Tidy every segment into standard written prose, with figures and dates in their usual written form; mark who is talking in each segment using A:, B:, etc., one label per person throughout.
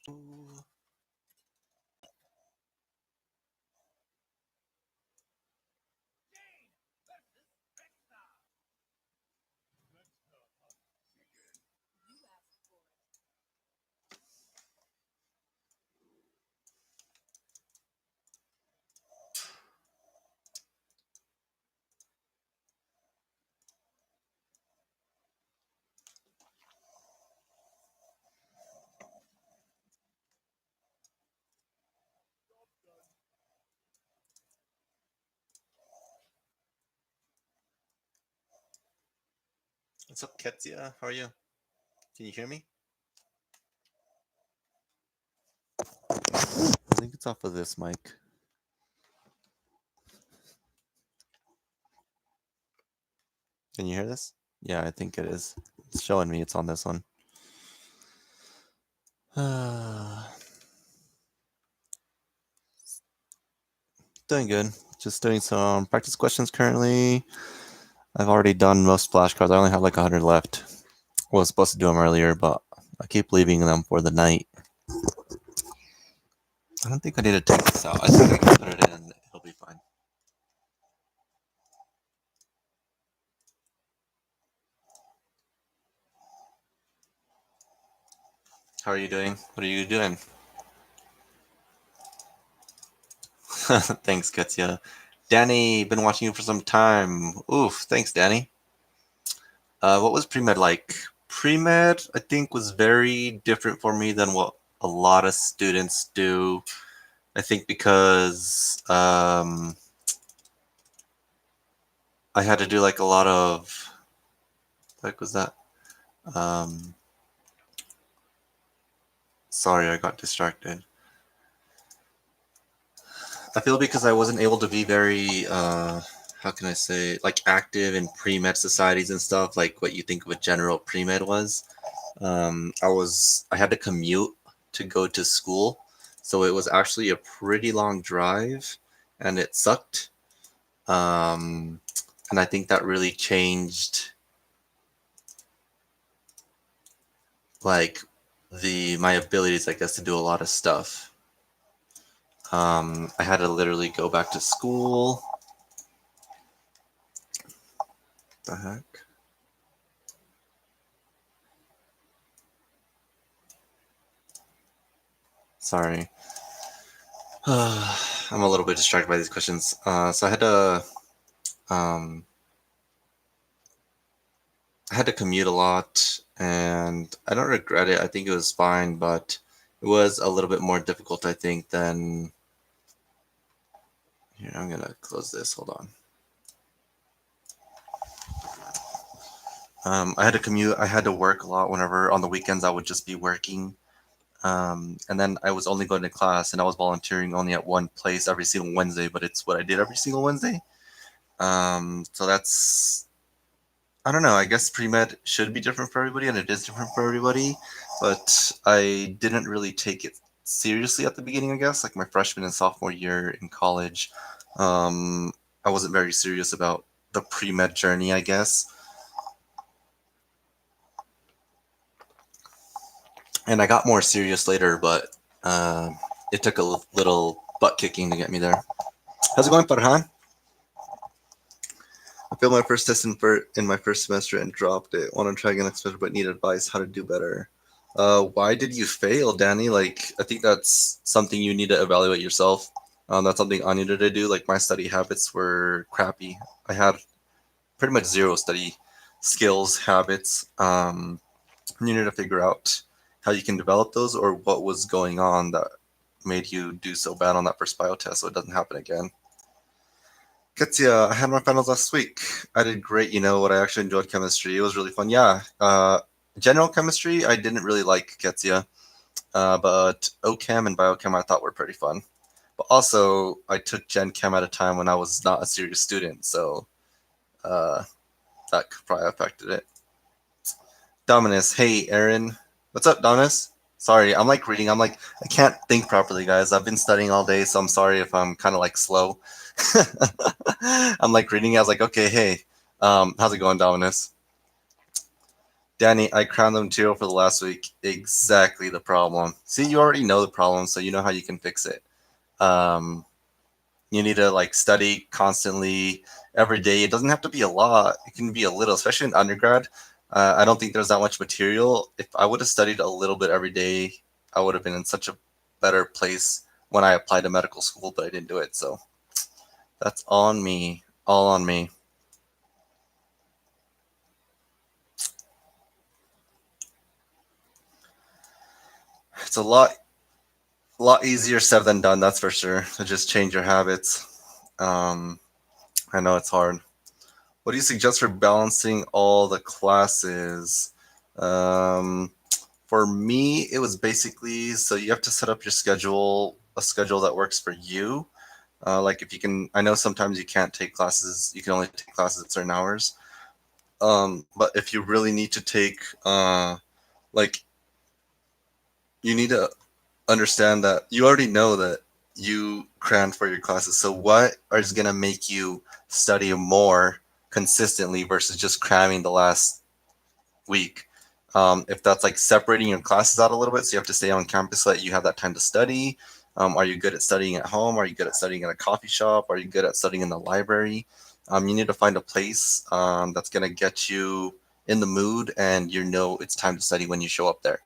A: What's up, Ketsia? How are you? Can you hear me? I think it's off of this mic. Can you hear this? Yeah, I think it is. It's showing me it's on this one. Doing good. Just doing some practice questions currently. I've already done most flashcards. I only have like 100 left. I was supposed to do them earlier, but I keep leaving them for the night. I don't think I need to take this out. I think I can put it in. It'll be fine. How are you doing? What are you doing? Thanks, Ketsia. Danny, been watching you for some time. Oof, thanks, Danny. What was pre-med like? Pre-med, I think, was very different for me than what a lot of students do. I think because I had to do like a lot of, like, was that? Sorry, I got distracted. I feel because I wasn't able to be very, how can I say, like active in pre-med societies and stuff, like what you think of a general pre-med was. I had to commute to go to school, so it was actually a pretty long drive, and it sucked. And I think that really changed, like, my abilities, I guess, to do a lot of stuff. I had to literally go back to school. The heck? Sorry. I'm a little bit distracted by these questions. So I had to commute a lot, and I don't regret it. I think it was fine, but it was a little bit more difficult, I think, than. Here, I'm gonna close this. Hold on. I had to commute. I had to work a lot. Whenever on the weekends, I would just be working. And then I was only going to class, and I was volunteering only at one place every single Wednesday, but it's what I did every single Wednesday. So that's, I don't know, I guess pre-med should be different for everybody, and it is different for everybody, but I didn't really take it seriously at the beginning, I guess, like my freshman and sophomore year in college. I wasn't very serious about the pre-med journey, I guess. And I got more serious later, but it took a little butt kicking to get me there. How's it going, Farhan? I failed my first test in my first semester and dropped it. Want to try again next semester, but need advice how to do better. Why did you fail, Danny? Like, I think that's something you need to evaluate yourself. That's something I needed to do. Like, my study habits were crappy. I had pretty much zero study skills, habits. You need to figure out how you can develop those, or what was going on that made you do so bad on that first bio test so it doesn't happen again. Katya, I had my finals last week. I did great. You know what? I actually enjoyed chemistry. It was really fun. Yeah. General chemistry, I didn't really like, Katya. But OChem and biochem I thought were pretty fun. But also, I took Gen Chem at a time when I was not a serious student, so that probably affected it. Dominus, hey, Aaron. What's up, Dominus? Sorry, I'm like reading. I can't think properly, guys. I've been studying all day, so I'm sorry if I'm kind of like slow. I'm like reading. I was like, okay, hey, how's it going, Dominus? Danny, I crammed the material for the last week. Exactly the problem. See, you already know the problem, so you know how you can fix it. Um, you need to like study constantly every day. It doesn't have to be a lot. It can be a little, especially in undergrad. I don't think there's that much material. If I would have studied a little bit every day, I would have been in such a better place when I applied to medical school, but I didn't do it. So that's on me. All on me. It's a lot easier said than done. That's for sure. To just change your habits. Um, I know it's hard. What do you suggest for balancing all the classes? Um, for me, it was basically so you have to set up your schedule, a schedule that works for you. Like if you can, I know sometimes you can't take classes, you can only take classes at certain hours. But if you really need to take, like, you need to understand that you already know that you crammed for your classes. So what is going to make you study more consistently versus just cramming the last week? If that's like separating your classes out a little bit, so you have to stay on campus so that you have that time to study. Are you good at studying at home? Are you good at studying in a coffee shop? Are you good at studying in the library? You need to find a place that's going to get you in the mood and you know it's time to study when you show up there.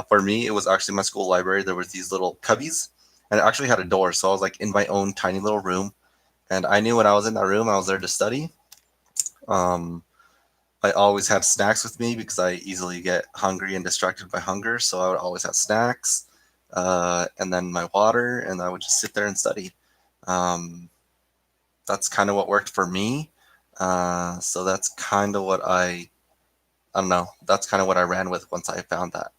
A: For me, it was actually my school library. There was these little cubbies, and it actually had a door, so I was like in my own tiny little room, and I knew when I was in that room, I was there to study. Um, I always had snacks with me because I easily get hungry and distracted by hunger. So I would always have snacks, and then my water, and I would just sit there and study. Um, that's kind of what worked for me. So that's kind of what I don't know. That's kind of what I ran with once I found that.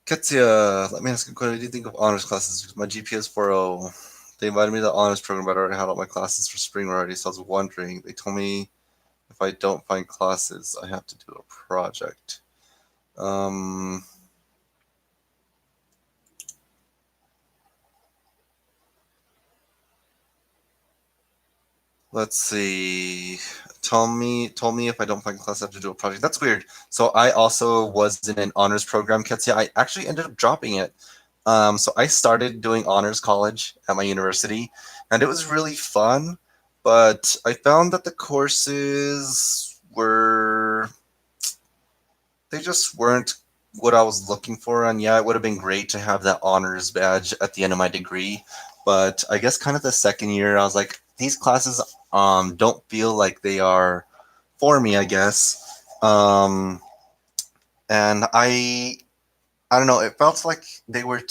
A: Katya, let me ask you a question. What do you think of honors classes? My GPA is 4.0. They invited me to the honors program, but I already had all my classes for spring already. So I was wondering. They told me if I don't find classes, I have to do a project. Um, let's see. Told me if I don't find class, I have to do a project. That's weird. So I also was in an honors program, Ketsia. I actually ended up dropping it. So I started doing honors college at my university, and it was really fun. But I found that the courses were they just weren't what I was looking for. And yeah, it would have been great to have that honors badge at the end of my degree. But I guess kind of the second year, I was like, these classes don't feel like they are for me, I guess. And I don't know, it felt like they were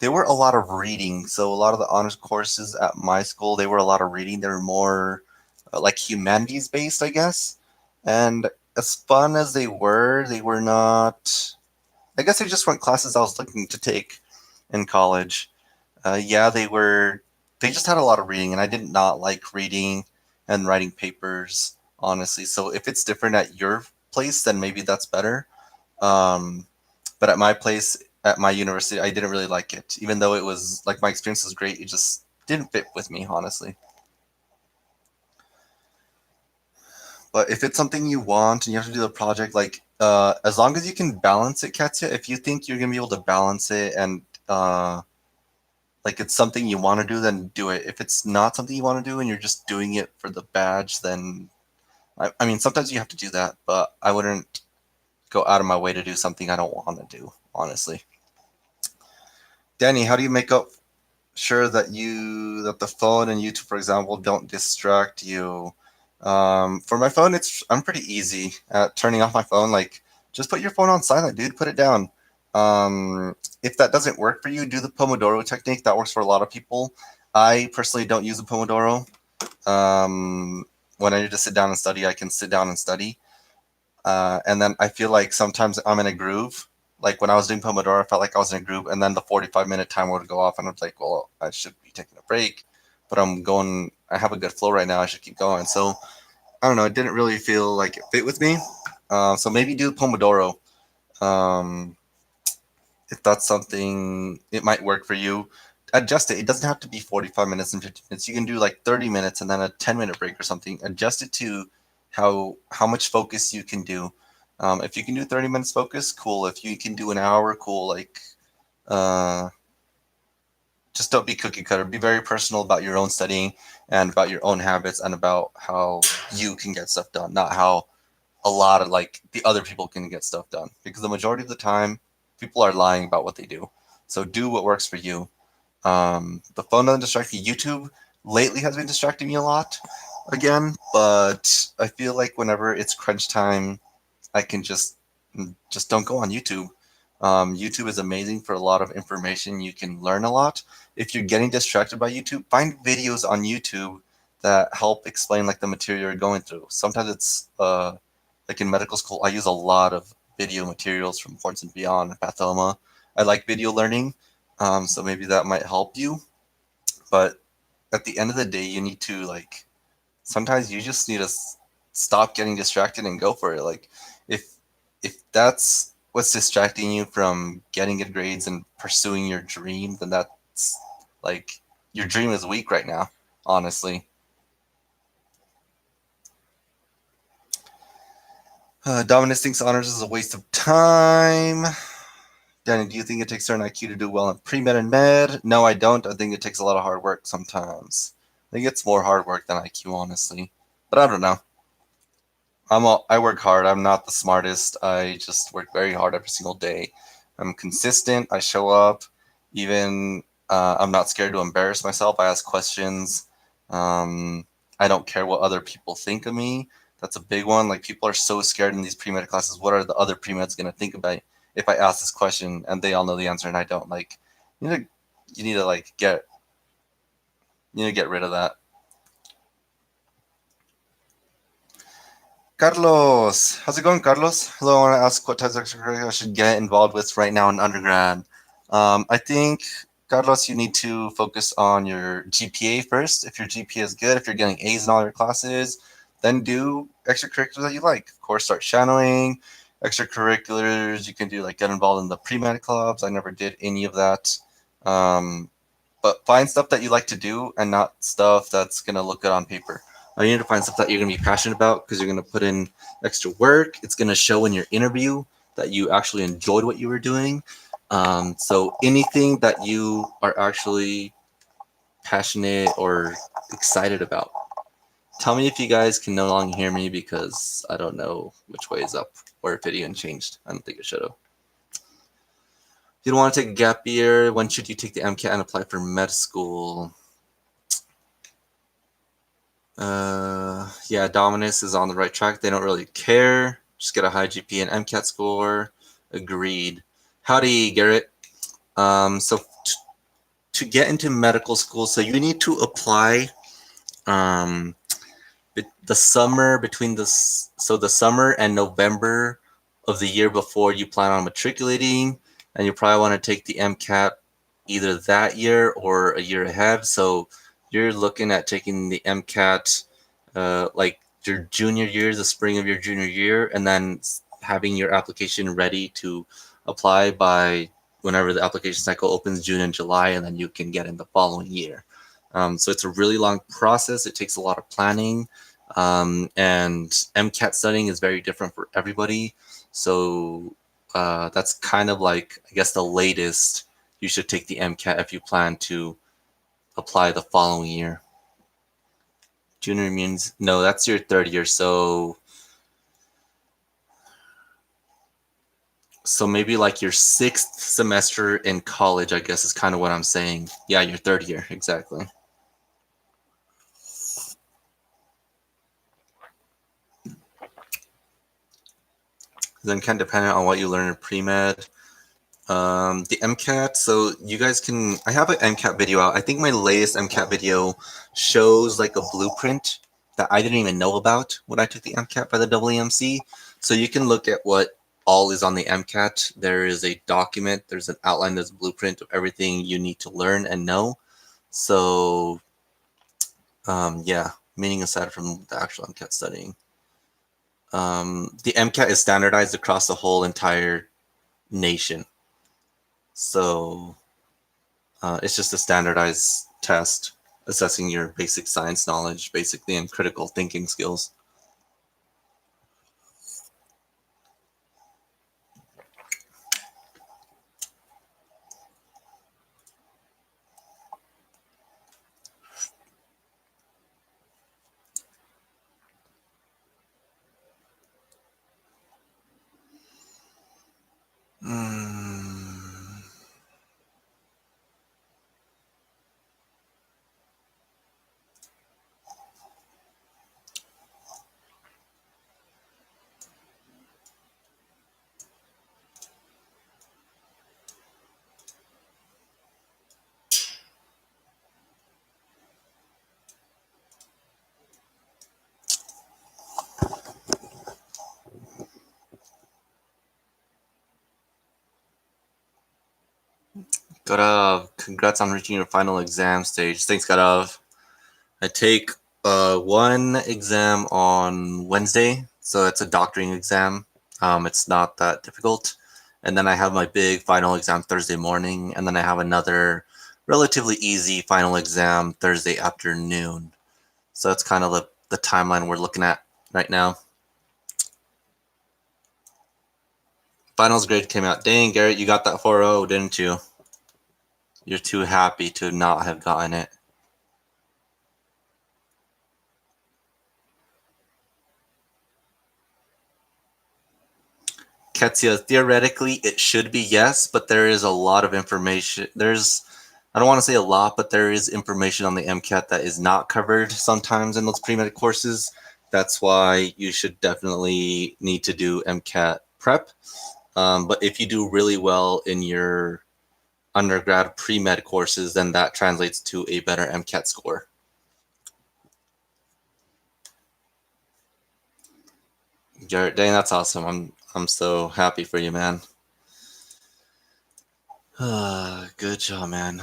A: a lot of reading. So a lot of the honors courses at my school, they were a lot of reading. They were more like humanities based, I guess. And as fun as they were not. I guess they just weren't classes I was looking to take in college. Yeah, they were. They just had a lot of reading, and I did not like reading and writing papers, honestly. So if it's different at your place, then maybe that's better. Um, but at my place, at my university, I didn't really like it, even though it was like my experience was great. It just didn't fit with me, honestly. But if it's something you want and you have to do the project, like as long as you can balance it, Katya, if you think you're gonna be able to balance it and like it's something you want to do, then do it. If it's not something you want to do and you're just doing it for the badge, then I mean sometimes you have to do that, but I wouldn't go out of my way to do something I don't want to do, honestly. Danny, how do you make up sure that the phone and YouTube, for example, don't distract you? For my phone, I'm pretty easy at turning off my phone. Like, just put your phone on silent, dude. Put it down. If that doesn't work for you, do the Pomodoro technique. That works for a lot of people. I personally don't use a Pomodoro. When I need to sit down and study, I can sit down and study. And then I feel like sometimes I'm in a groove. Like when I was doing Pomodoro, I felt like I was in a groove, and then the 45-minute timer would go off, and I was like, well, I should be taking a break, but I'm going, I have a good flow right now. I should keep going. So I don't know. It didn't really feel like it fit with me. So maybe do Pomodoro. Um, if that's something, it might work for you. Adjust it. It doesn't have to be 45 minutes and 50 minutes. You can do like 30 minutes and then a 10-minute break or something. Adjust it to how much focus you can do. If you can do 30 minutes focus, cool. If you can do an hour, cool. Like, just don't be cookie cutter. Be very personal about your own studying and about your own habits and about how you can get stuff done, not how a lot of like the other people can get stuff done. Because the majority of the time, people are lying about what they do. So do what works for you. The phone doesn't distract you. YouTube lately has been distracting me a lot again, but I feel like whenever it's crunch time, I can just don't go on YouTube. YouTube is amazing for a lot of information. You can learn a lot. If you're getting distracted by YouTube, find videos on YouTube that help explain like the material you're going through. Sometimes it's like in medical school, I use a lot of video materials from Ports and Beyond and Pathoma. I like video learning, so maybe that might help you. But at the end of the day, you need to like sometimes you just need to stop getting distracted and go for it. Like if that's what's distracting you from getting good grades and pursuing your dream, then that's like your dream is weak right now, honestly. Dominus thinks honors is a waste of time. Danny, do you think it takes certain IQ to do well in pre-med and med? No, I don't. I think it takes a lot of hard work sometimes. I think it's more hard work than IQ, honestly. But I don't know. I work hard. I'm not the smartest. I just work very hard every single day. I'm consistent. I show up. Even I'm not scared to embarrass myself. I ask questions. I don't care what other people think of me. That's a big one. Like people are so scared in these pre-med classes. What are the other pre-meds going to think about if I ask this question and they all know the answer and I don't? Like, you know, you need to like get rid of that. Carlos, how's it going, Carlos? Hello, I want to ask what types of extracurriculars I should get involved with right now in undergrad. I think, Carlos, you need to focus on your GPA first. If your GPA is good, if you're getting A's in all your classes, then do extracurriculars that you like. Of course, start shadowing. Extracurriculars, you can do like get involved in the pre-med clubs. I never did any of that. But find stuff that you like to do and not stuff that's going to look good on paper. You need to find stuff that you're going to be passionate about because you're going to put in extra work. It's going to show in your interview that you actually enjoyed what you were doing. So anything that you are actually passionate or excited about. Tell me if you guys can no longer hear me because I don't know which way is up or if it even changed. I don't think it should have. If you don't want to take a gap year, when should you take the MCAT and apply for med school? Yeah, Dominus is on the right track. They don't really care. Just get a high GPA and MCAT score. Agreed. Howdy, Garrett. So to get into medical school, so you need to apply the summer between the summer and November of the year before you plan on matriculating, and you probably want to take the MCAT either that year or a year ahead. So you're looking at taking the MCAT like your junior year, the spring of your junior year, and then having your application ready to apply by whenever the application cycle opens, June and July, and then you can get in the following year. So it's a really long process. It takes a lot of planning, and MCAT studying is very different for everybody. So that's kind of like, I guess, the latest you should take the MCAT if you plan to apply the following year. Junior means, no, that's your third year. So maybe like your sixth semester in college, I guess is kind of what I'm saying. Yeah, your third year, exactly. Then kind of dependent on what you learn in pre-med. The MCAT, so you guys can, I have an MCAT video out. I think my latest MCAT video shows like a blueprint that I didn't even know about when I took the MCAT by the AAMC. So you can look at what all is on the MCAT. There is a document, there's an outline, there's a blueprint of everything you need to learn and know. So yeah, meaning aside from the actual MCAT studying. The MCAT is standardized across the whole entire nation. So it's just a standardized test assessing your basic science knowledge, basically, and critical thinking skills. Garav, congrats on reaching your final exam stage. Thanks, Garav. I take one exam on Wednesday, so it's a doctoring exam. It's not that difficult. And then I have my big final exam Thursday morning, and then I have another relatively easy final exam Thursday afternoon. So that's kind of the timeline we're looking at right now. Finals grade came out. Dang, Garrett, you got that 4.0, didn't you? You're too happy to not have gotten it. Ketsia, theoretically, it should be yes, but there is a lot of information. I don't want to say a lot, but there is information on the MCAT that is not covered sometimes in those pre-med courses. That's why you should definitely need to do MCAT prep. But if you do really well in your undergrad pre-med courses, then that translates to a better MCAT score. Garrett, dang, that's awesome. I'm so happy for you, man. Good job, man.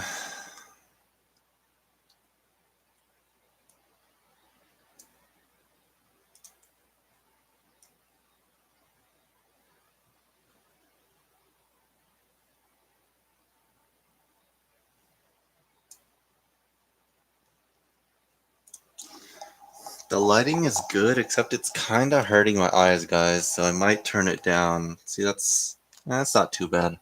A: The lighting is good, except it's kind of hurting my eyes, guys, so I might turn it down. See, that's not too bad.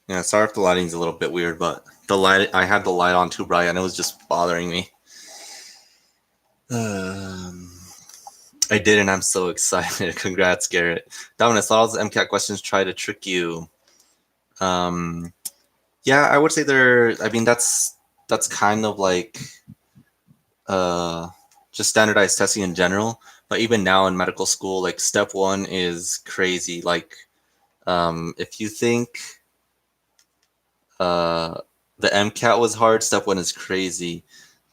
A: Yeah, sorry if the lighting's a little bit weird, but I had the light on too bright and it was just bothering me. I did, and I'm so excited. Congrats, Garrett. Dominus, all those MCAT questions try to trick you. Yeah, I would say that's kind of like just standardized testing in general. But even now in medical school, like step one is crazy. Like if you think the MCAT was hard, step one is crazy.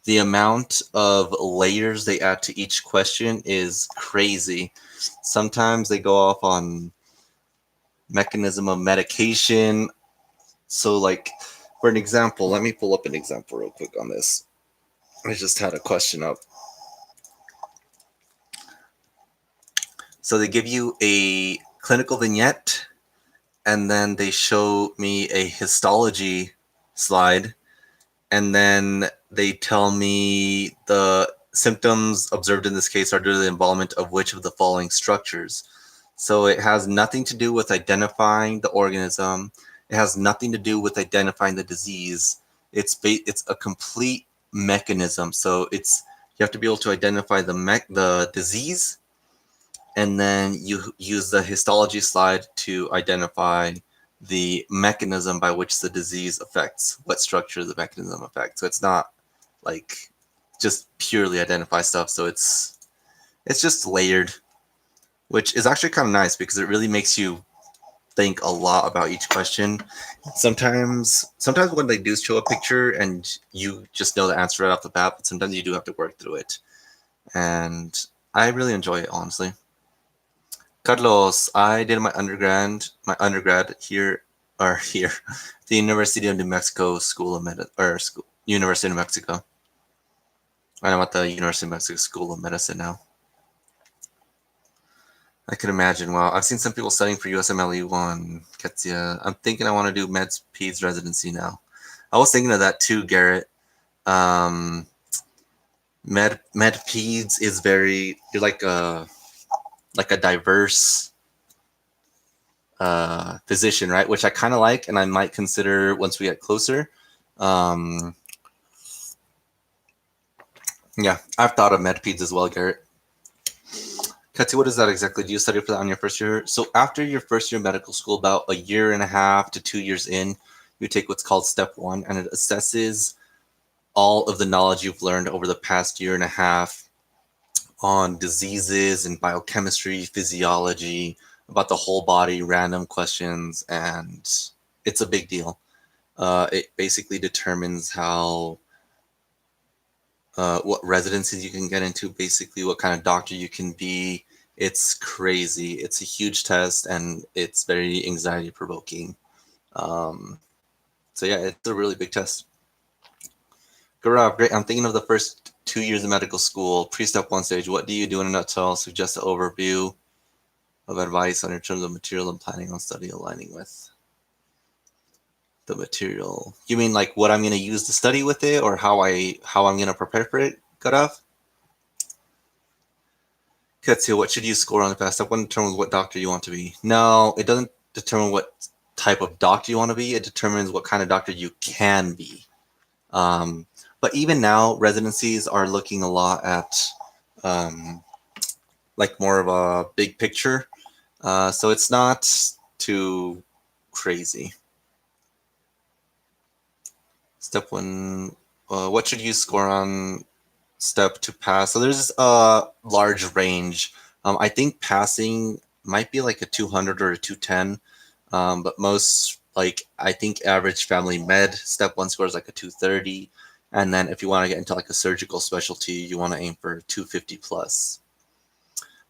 A: The amount of layers they add to each question is crazy. Sometimes they go off on mechanism of medication. So like for an example, let me pull up an example real quick on this. I just had a question up. So they give you a clinical vignette and then they show me a histology slide, and then they tell me the symptoms observed in this case are due to the involvement of which of the following structures. So it has nothing to do with identifying the organism. It has nothing to do with identifying the disease. It's a complete mechanism. So you have to be able to identify the disease, and then you use the histology slide to identify the mechanism by which the disease affects, what structure the mechanism affects. So it's not like just purely identify stuff. So it's just layered, which is actually kind of nice because it really makes you think a lot about each question. Sometimes when they do show a picture and you just know the answer right off the bat, but sometimes you do have to work through it. And I really enjoy it, honestly. Carlos, I did my undergrad here, the University of New Mexico School of University of New Mexico. I'm at the University of Mexico School of Medicine now. I can imagine. Wow, I've seen some people studying for USMLE1. Ketsia. I'm thinking I want to do meds peds residency now. I was thinking of that too, Garrett. Med peds is you're like a diverse physician, right? Which I kind of like, and I might consider once we get closer. Yeah, I've thought of med peds as well, Garrett. Katsi, what is that exactly? Do you study for that on your first year? So after your first year of medical school, about a year and a half to 2 years in, you take what's called step one, and it assesses all of the knowledge you've learned over the past year and a half on diseases and biochemistry, physiology, about the whole body, random questions, and it's a big deal. It basically determines how what residencies you can get into, basically what kind of doctor you can be. It's crazy. It's a huge test and it's very anxiety provoking. Um, so yeah, it's a really big test. Gaurav, great. I'm thinking of the first 2 years of medical school, pre-step one stage. What do you do in a nutshell? Suggest an overview of advice on your terms of material and planning on study aligning with the material. You mean like what I'm going to use to study with it, or how I'm going to prepare for it, Gaurav? Katsu, what should you score on the fast? Step one determines what doctor you want to be. No, it doesn't determine what type of doctor you want to be. It determines what kind of doctor you can be. Um, but even now, residencies are looking a lot at um, like more of a big picture. So it's not too crazy. Step one, what should you score on step to pass? So there's a large range. I think passing might be like a 200 or a 210, but most like I think average family med step one score is like a 230, and then if you want to get into like a surgical specialty, you want to aim for 250 plus.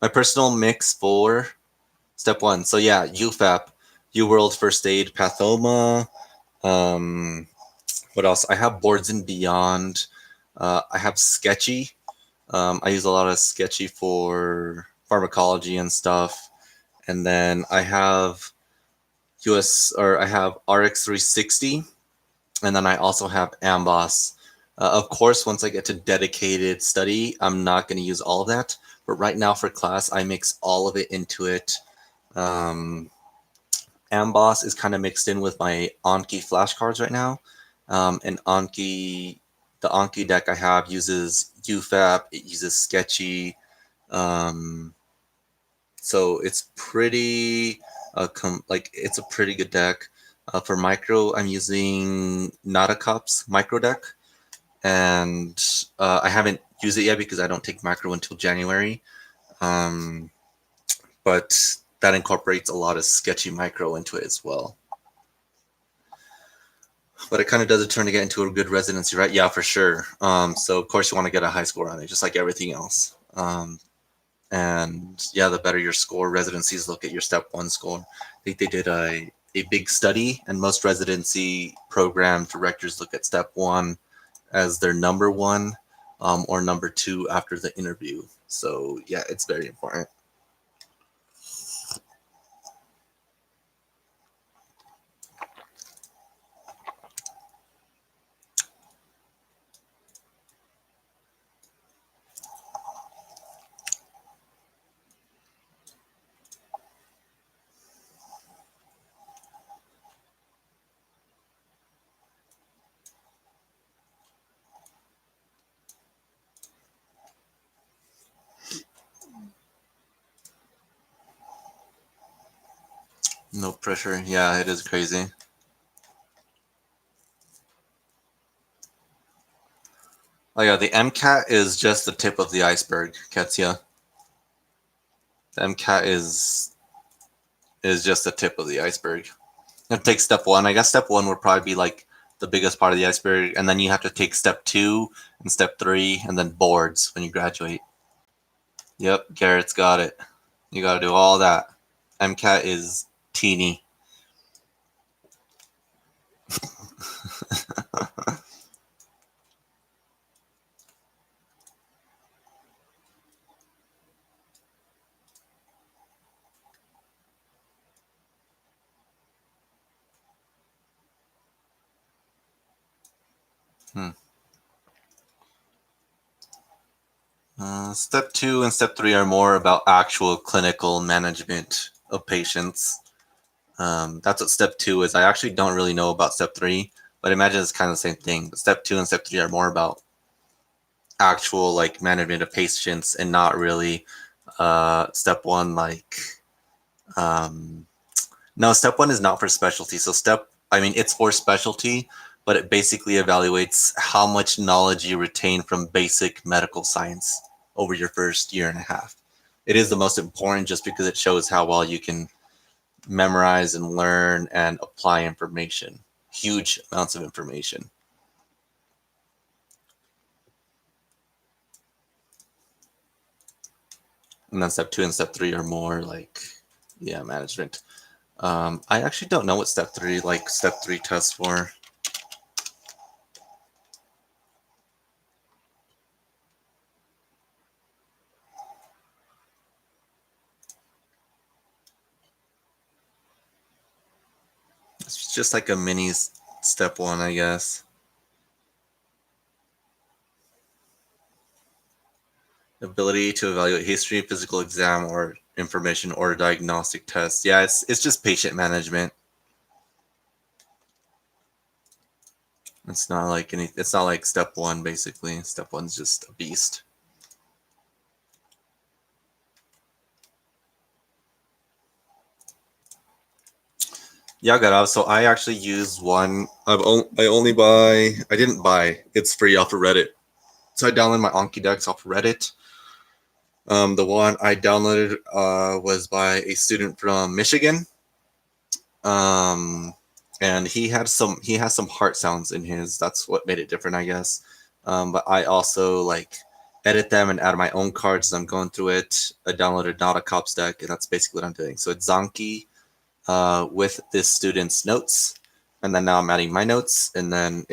A: My personal mix for step one. So yeah, UFAP, U World First Aid, Pathoma. Um, what else? I have boards and beyond. I have Sketchy. I use a lot of Sketchy for pharmacology and stuff. And then I have I have RX 360, and then I also have Amboss. Of course, once I get to dedicated study, I'm not going to use all of that. But right now for class, I mix all of it into it. Um, Amboss is kind of mixed in with my Anki flashcards right now. And the Anki deck I have uses UFAP, it uses Sketchy. Um, so it's pretty, it's a pretty good deck. For micro, I'm using Natacups micro deck, and I haven't used it yet because I don't take macro until January. Um, but that incorporates a lot of Sketchy micro into it as well. But it kind of does a turn to get into a good residency, right? Yeah, for sure. So of course you want to get a high score on it, just like everything else. And yeah, the better your score, residencies look at your step one score. I think they did a big study, and most residency program directors look at step one as their number one, or number two after the interview. So yeah, it's very important. No pressure. Yeah, it is crazy. Oh yeah, the MCAT is just the tip of the iceberg, Katya. The MCAT is just the tip of the iceberg. You have to take step one. I guess step one would probably be like the biggest part of the iceberg, and then you have to take step two and step three, and then boards when you graduate. Yep, Garrett's got it. You got to do all that. MCAT is teeny. Hmm. Step two and step three are more about actual clinical management of patients. That's what step two is. I actually don't really know about step three, but I imagine it's kind of the same thing. But step two and step three are more about actual like management of patients and not really step one like um, no, step one is not for specialty. So it's for specialty, but it basically evaluates how much knowledge you retain from basic medical science over your first year and a half. It is the most important just because it shows how well you can memorize and learn and apply information, huge amounts of information. And then step 2 and step 3 are more like, yeah, management. I actually don't know what step 3 tests for. It's just like a mini step 1, I guess. Ability to evaluate history, physical exam, or information or diagnostic tests. Yeah, it's just patient management. It's not like it's not like step 1 basically. Step 1's just a beast. Yeah, Garav. So I actually use one. I didn't buy. It's free off of Reddit. So I downloaded my Anki decks off of Reddit. The one I downloaded was by a student from Michigan. Um, and he has some heart sounds in his. That's what made it different, I guess. But I also like edit them and add my own cards as I'm going through it. I downloaded Not a Cops deck, and that's basically what I'm doing. So it's Zonky with this student's notes, and then now I'm adding my notes, and then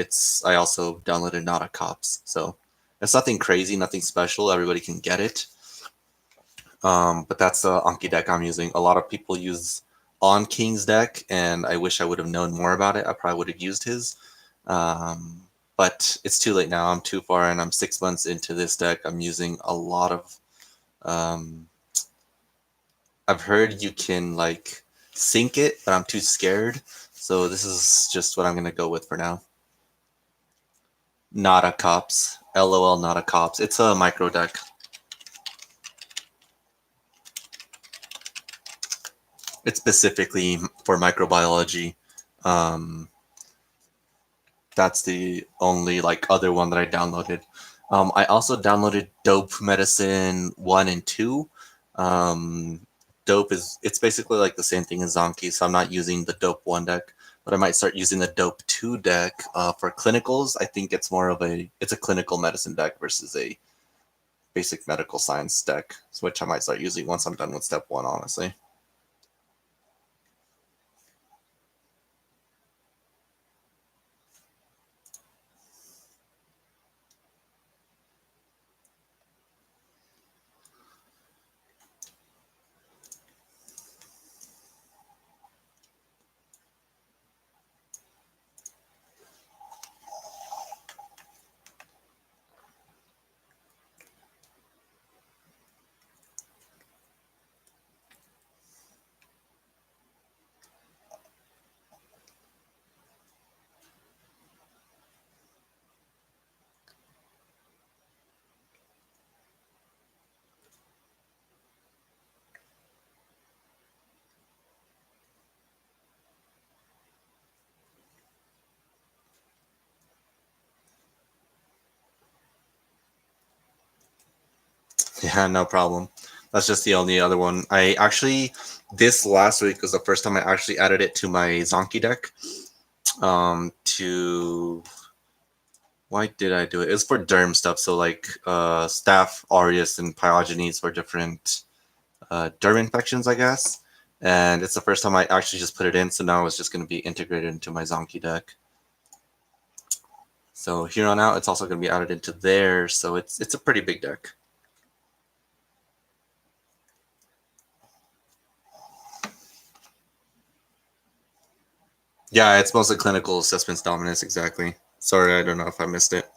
A: I also downloaded Not a Cops. So it's nothing crazy, nothing special. Everybody can get it. But that's the Anki deck I'm using. A lot of people use On King's deck, and I wish I would have known more about it. I probably would have used his. But it's too late now. I'm too far, and I'm 6 months into this deck. I'm using a lot of. I've heard you can like sync it, but I'm too scared. So this is just what I'm gonna go with for now. Not a cops. LOL, not a cops. It's a micro deck. It's specifically for microbiology. That's the only like other one that I downloaded. I also downloaded Dope Medicine 1 and 2. Dope it's basically like the same thing as Zonky, so I'm not using the Dope 1 deck, but I might start using the Dope 2 deck for clinicals. I think it's more of it's a clinical medicine deck versus a basic medical science deck, which I might start using once I'm done with step 1, honestly. Yeah, no problem. That's just the only other one. This last week was the first time I actually added it to my Zonky deck. Why did I do it? It's for derm stuff. So like Staph aureus and pyogenes for different derm infections, I guess. And it's the first time I actually just put it in. So now it's just going to be integrated into my Zonky deck. So here on out, it's also going to be added into there. So it's a pretty big deck. Yeah, it's mostly clinical assessments dominance, exactly. Sorry, I don't know if I missed it.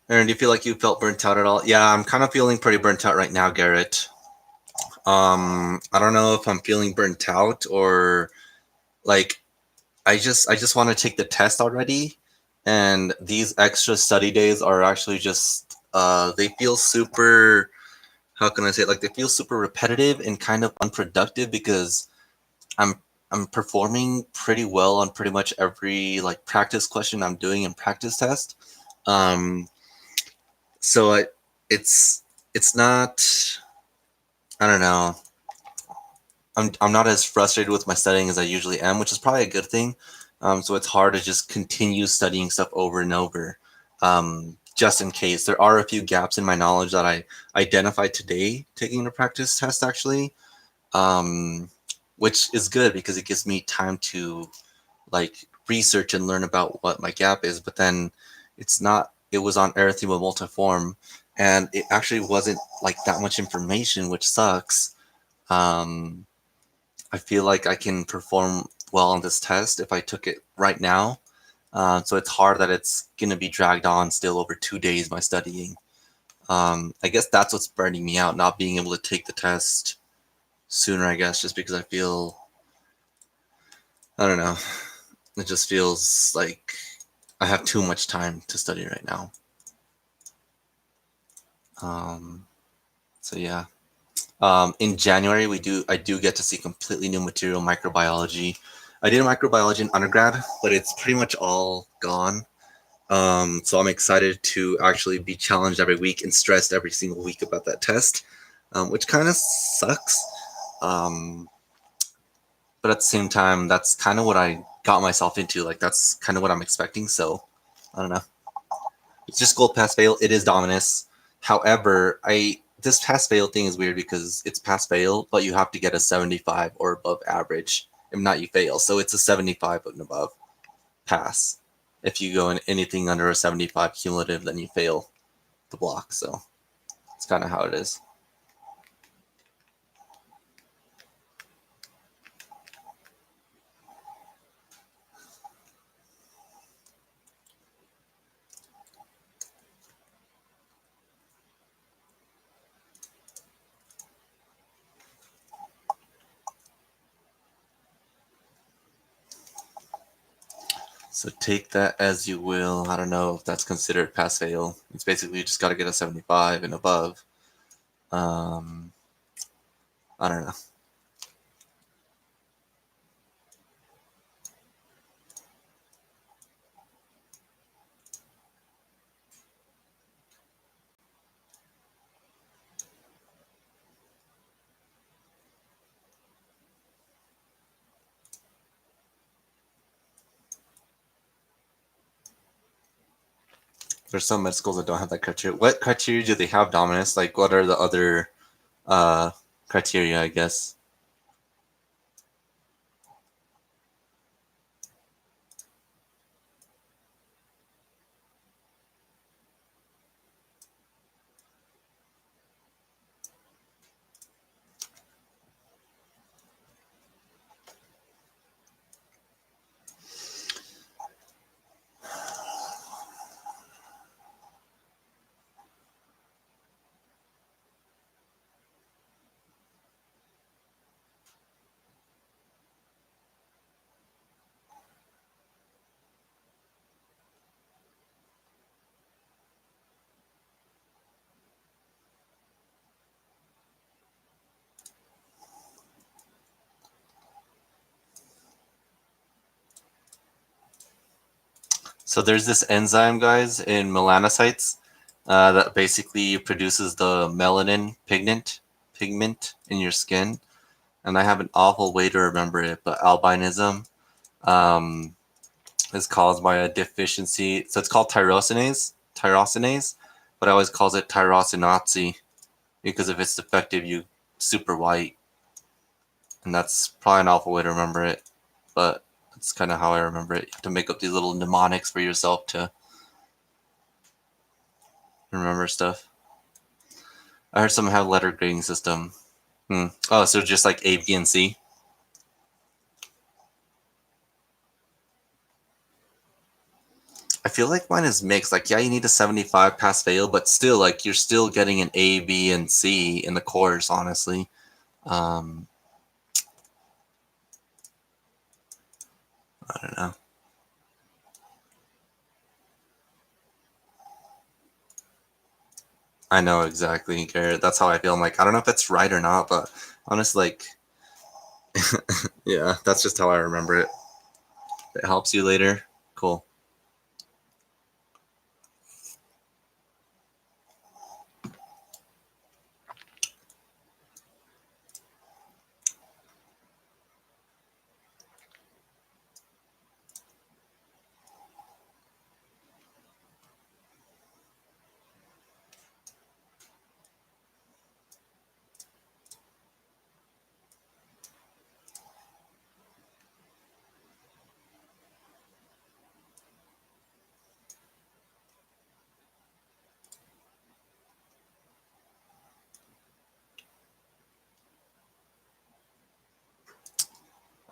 A: Aaron, do you feel like you felt burnt out at all? Yeah, I'm kind of feeling pretty burnt out right now, Garrett. I don't know if I'm feeling burnt out or like I just want to take the test already, and these extra study days are actually just they feel super, how can I say it? Like they feel super repetitive and kind of unproductive because I'm I'm performing pretty well on pretty much every like practice question I'm doing in practice test. Um, so it's it's not, I don't know. I'm not as frustrated with my studying as I usually am, which is probably a good thing So it's hard to just continue studying stuff over and over, just in case. There are a few gaps in my knowledge that I identified today taking the practice test, actually, um, which is good because it gives me time to like research and learn about what my gap is. But then it was on erythema multiforme, and it actually wasn't like that much information, which sucks. Um, I feel like I can perform well on this test if I took it right now. So it's hard that it's going to be dragged on still over 2 days by studying. I guess that's what's burning me out, not being able to take the test sooner, I guess, just because I feel, I don't know, it just feels like I have too much time to study right now. Um, so yeah. In January, I do get to see completely new material, microbiology. I did microbiology in undergrad, but it's pretty much all gone. So I'm excited to actually be challenged every week and stressed every single week about that test, which kind of sucks. Um, but at the same time, that's kind of what I got myself into. Like that's kind of what I'm expecting. So I don't know. It's just gold pass fail. It is Dominus. However, I this pass fail thing is weird because it's pass fail, but you have to get a 75 or above average. If not, you fail. So it's a 75 and above pass. If you go in anything under a 75 cumulative, then you fail the block. So it's kind of how it is. So take that as you will. I don't know if that's considered pass fail. It's basically you just got to get a 75 and above. Um, I don't know. There's some med schools that don't have that criteria. What criteria do they have, Dominus? Like, what are the other uh, criteria, I guess? So there's this enzyme, guys, in melanocytes that basically produces the melanin pigment in your skin. And I have an awful way to remember it, but albinism um, is caused by a deficiency. So it's called tyrosinase, but I always calls it tyrosinazi because if it's defective, you super white, and that's probably an awful way to remember it, but that's kind of how I remember it. You have to make up these little mnemonics for yourself to remember stuff. I heard some have letter grading system. Oh, so just like A, B, and C. I feel like mine is mixed. Like, yeah, you need a 75 pass fail, but still, like, you're still getting an A, B, and C in the course, honestly. Um, I don't know. I know exactly, Garrett. That's how I feel. I'm like, I don't know if that's right or not, but honestly, like, yeah, that's just how I remember it. If it helps you later, cool.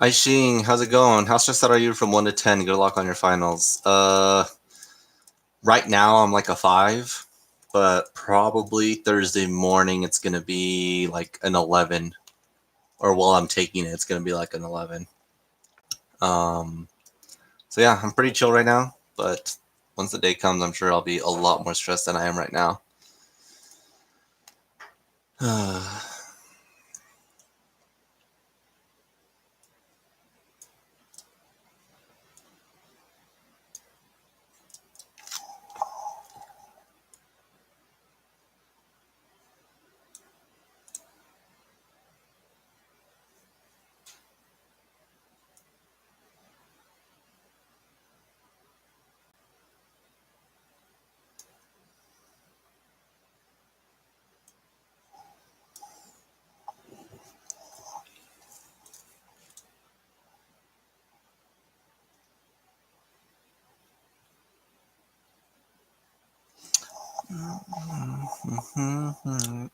A: Aishing, how's it going? How stressed out are you from 1 to 10? Good luck on your finals. Right now I'm like a 5, but probably Thursday morning it's gonna be like an 11. Or while I'm taking it, it's gonna be like an 11. Um, so yeah, I'm pretty chill right now, but once the day comes, I'm sure I'll be a lot more stressed than I am right now.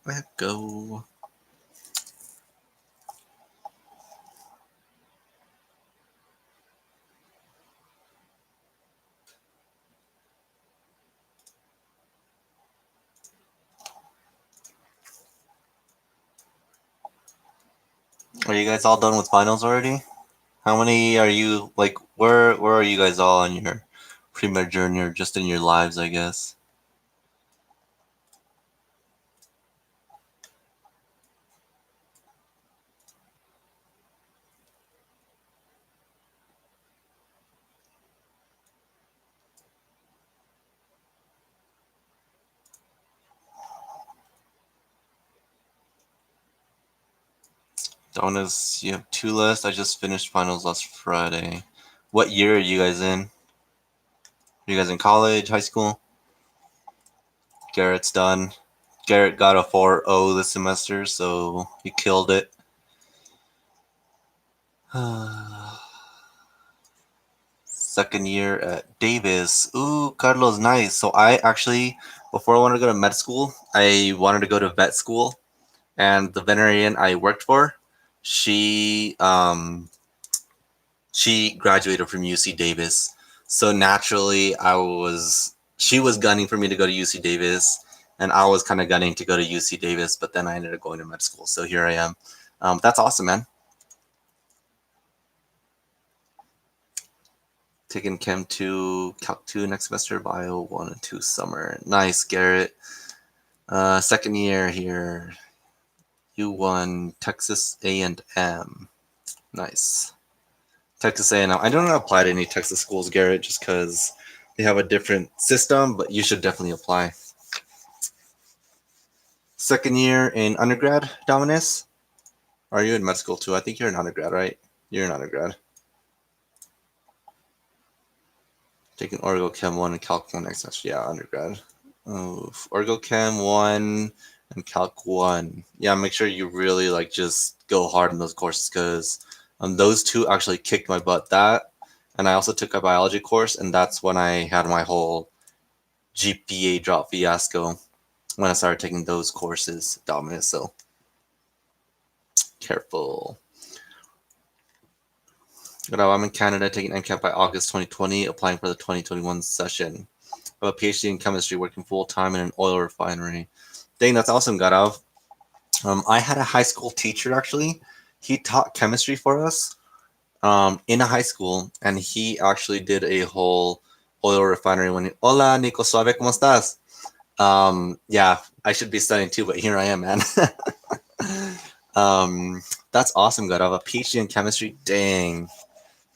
A: Let go. Are you guys all done with finals already? How many are you like? Where are you guys all on your pre-med journey, or just in your lives, I guess? Donis, you have 2 lists. I just finished finals last Friday. What year are you guys in? Are you guys in college, high school? Garrett's done. Garrett got a 4.0 this semester, so he killed it. Second year at Davis. Ooh, Carlos, nice. So I actually, before I wanted to go to med school, I wanted to go to vet school, and the veterinarian I worked for, she she graduated from UC Davis. So naturally, she was gunning for me to go to UC Davis, and I was kind of gunning to go to UC Davis, but then I ended up going to med school. So here I am. That's awesome, man. Taking Chem 2, Calc 2 next semester, Bio 1 and 2 summer. Nice, Garrett. Second year here. U1, Texas A&M. Nice. Texas A&M. I don't apply to any Texas schools, Garrett, just because they have a different system, but you should definitely apply. Second year in undergrad, Dominus? Are you in med school too? I think you're in undergrad, right? You're in undergrad. Taking Orgo Chem 1 and Calc 1 next semester. Yeah, undergrad. Orgo Chem 1 and Calc 1. Yeah, make sure you really like just go hard in those courses, because those two actually kicked my butt. That, and I also took a biology course, and that's when I had my whole GPA drop fiasco when I started taking those courses, Dominus. So careful. I'm in Canada taking MCAT by August 2020, applying for the 2021 session. I have a PhD in chemistry, working full time in an oil refinery. Dang, that's awesome, Garav. I had a high school teacher actually. He taught chemistry for us in a high school, and he actually did a whole oil refinery. Hola, Nico Suave, ¿cómo estás? Yeah, I should be studying too, but here I am, man. That's awesome, Garav. A PhD in chemistry. Dang.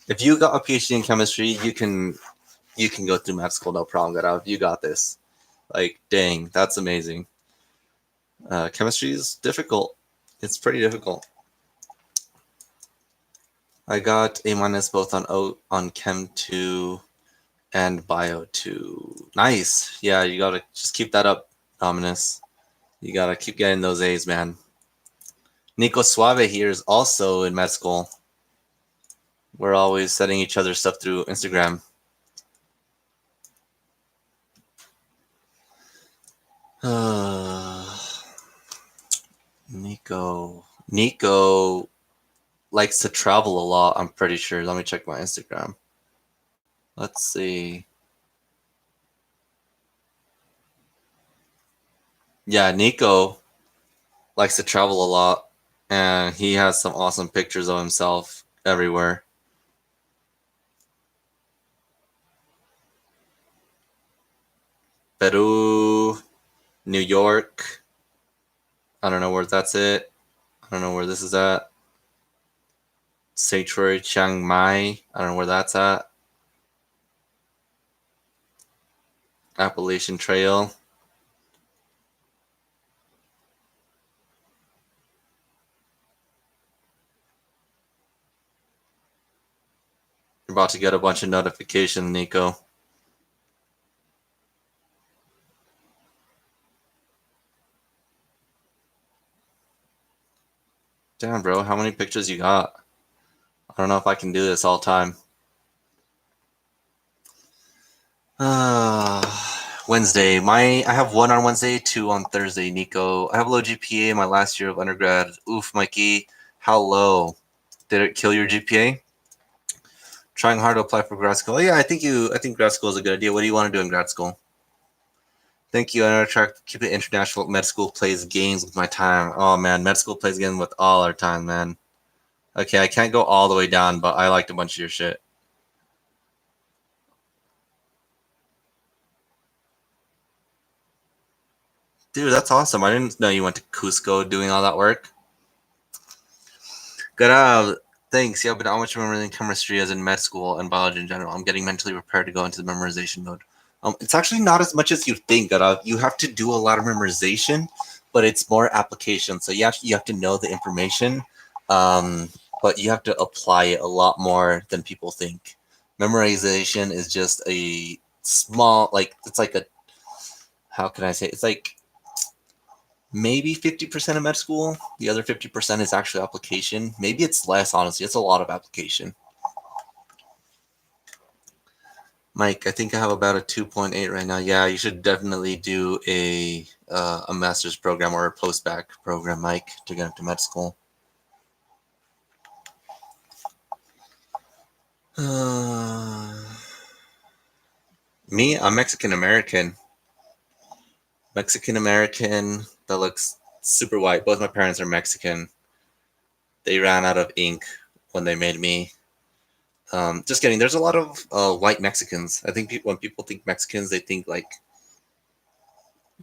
A: If you got a PhD in chemistry, you can go through med school, no problem, Garav. You got this. Like, dang, that's amazing. Chemistry is difficult. It's pretty difficult. I got A minus both on Chem 2 and Bio 2. Nice. Yeah, you gotta just keep that up, Dominus. You gotta keep getting those A's, man. Nico Suave here is also in med school. We're always sending each other stuff through Instagram. Nico. likes to travel a lot, I'm pretty sure. Let me check my Instagram. Let's see. Yeah, Nico likes to travel a lot, and he has some awesome pictures of himself everywhere. Peru, New York. I don't know where that's it. I don't know where this is at. Sanctuary Chiang Mai. I don't know where that's at. Appalachian Trail. You're about to get a bunch of notifications, Nico. Damn, bro, how many pictures you got? I don't know if I can do this all time. Wednesday. I have 1 on Wednesday, 2 on Thursday, Nico. I have low GPA in my last year of undergrad. Oof, Mikey. How low? Did it kill your GPA? Trying hard to apply for grad school. Oh, yeah, I think grad school is a good idea. What do you want to do in grad school? Thank you. I try to keep it international. Med school plays games with my time. Oh man, med school plays games with all our time, man. Okay, I can't go all the way down, but I liked a bunch of your shit. Dude, that's awesome. I didn't know you went to Cusco doing all that work. Good. Thanks. Yeah, but how much memorizing chemistry as in med school and biology in general? I'm getting mentally prepared to go into the memorization mode. It's actually not as much as you think. You have to do a lot of memorization, but it's more application. So you have to know the information, but you have to apply it a lot more than people think. Memorization is just a small, like it's like a, how can I say? It's like maybe 50% of med school. The other 50% is actually application. Maybe it's less, honestly. It's a lot of application. Mike, I think I have about a 2.8 right now. Yeah, you should definitely do a master's program or a post-bac program, Mike, to get into med school. Me, I'm Mexican American. Mexican American that looks super white. Both my parents are Mexican. They ran out of ink when they made me. Just kidding. There's a lot of white Mexicans. I think when people think Mexicans, they think like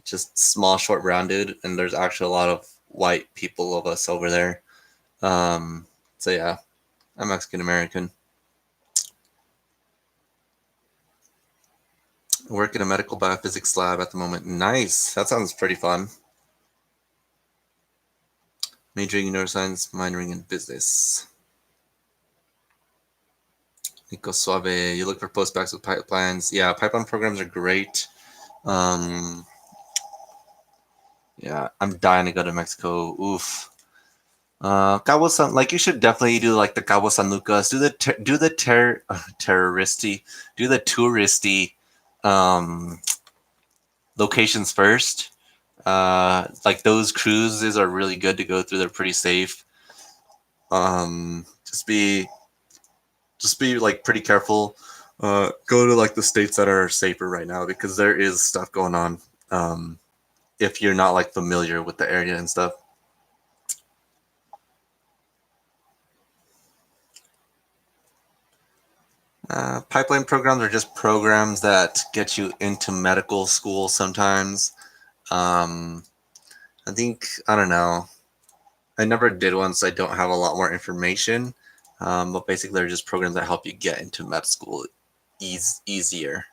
A: just small, short, brown dude, and there's actually a lot of white people of us over there. So yeah, I'm Mexican American. I work in a medical biophysics lab at the moment. Nice. That sounds pretty fun. Majoring in neuroscience, minoring in business. Nico Suave, you look for postbacks with pipelines. Yeah, pipeline programs are great. Yeah, I'm dying to go to Mexico. Oof. Cabo San, like you should definitely do like the Cabo San Lucas. Do the terroristy, do the touristy um, locations first. Like those cruises are really good to go through. They're pretty safe. Just be like pretty careful. Go to like the states that are safer right now because there is stuff going on. If you're not like familiar with the area and stuff. Pipeline programs are just programs that get you into medical school sometimes. I think, I don't know. I never did one, so I don't have a lot more information. But basically, they're just programs that help you get into med school easier,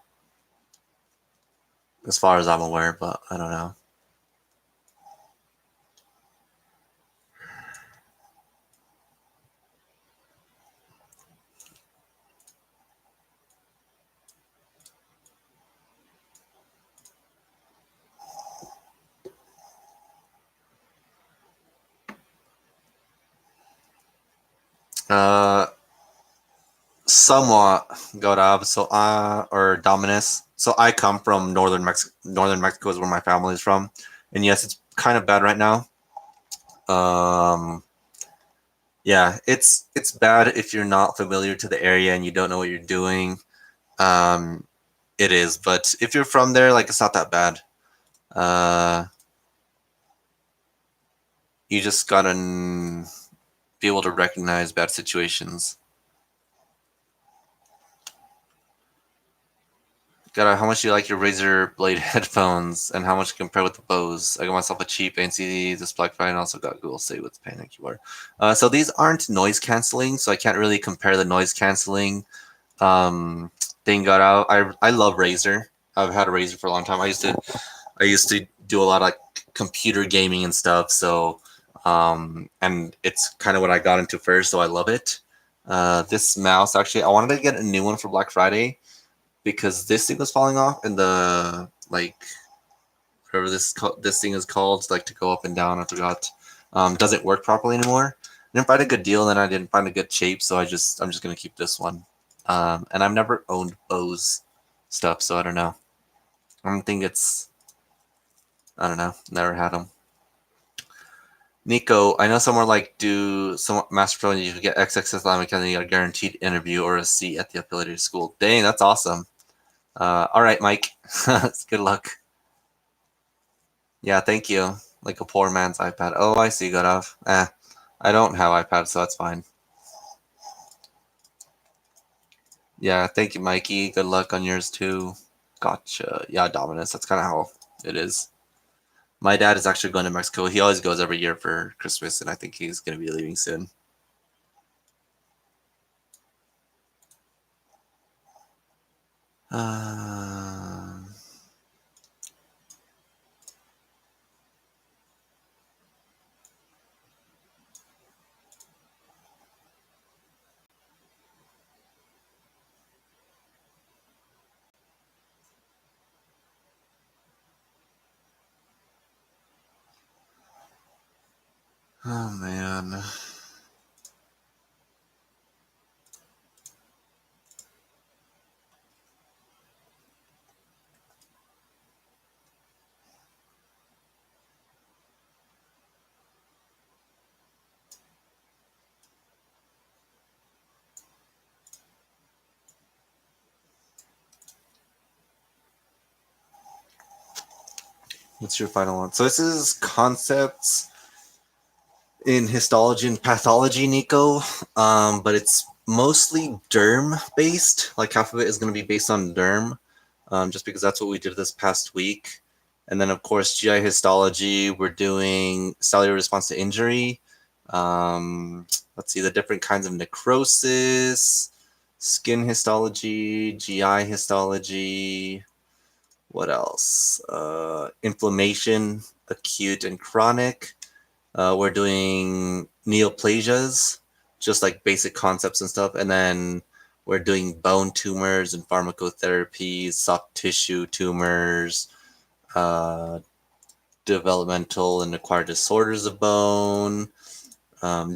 A: as far as I'm aware, but I don't know. Uh, Somewhat, Gaurav. So, or Dominus. So I come from northern Mexico. Northern Mexico is where my family is from, and yes, it's kind of bad right now. Um, Yeah, it's bad if you're not familiar to the area and you don't know what you're doing. Um, it is, but if you're from there, like it's not that bad. Uh, you just gotta be able to recognize bad situations. Gotta, how much do you like your Razer Blade headphones, and how much compare with the Bose? I got myself a cheap NCD this Black Friday, and also got Google Say with Panic keyboard. So these aren't noise canceling, so I can't really compare the noise canceling um, thing got out. I love Razer. I've had a Razer for a long time. I used to do a lot of like, computer gaming and stuff. So and it's kind of what I got into first. So I love it. This mouse actually, I wanted to get a new one for Black Friday because this thing was falling off, and the like whatever this thing is called, like to go up and down. I forgot. Doesn't work properly anymore. I didn't find a good deal, and then I didn't find a good shape, so I'm just gonna keep this one. And I've never owned Bose stuff, so I don't know. I don't think it's. I don't know. Never had them. Nico, I know somewhere like do some master pro, and you get XXS Islamic, and then you get a guaranteed interview or a seat at the affiliated school. Dang, that's awesome. All right, Mike. Good luck. Yeah, thank you. Like a poor man's iPad. Oh, I see, Gaurav. I don't have iPad, so that's fine. Yeah, thank you, Mikey. Good luck on yours too. Gotcha. Yeah, Dominus. That's kind of how it is. My dad is actually going to Mexico. He always goes every year for Christmas, and I think he's going to be leaving soon. Uh, oh, man. What's your final one? So this is concepts in histology and pathology, Nico. But it's mostly derm based. Like half of it is going to be based on derm, just because that's what we did this past week. And then, of course, GI histology, we're doing cellular response to injury. Let's see, the different kinds of necrosis, skin histology, GI histology. What else? Inflammation, acute and chronic. We're doing neoplasias, just like basic concepts and stuff. And then we're doing bone tumors and pharmacotherapies, soft tissue tumors, uh, developmental and acquired disorders of bone,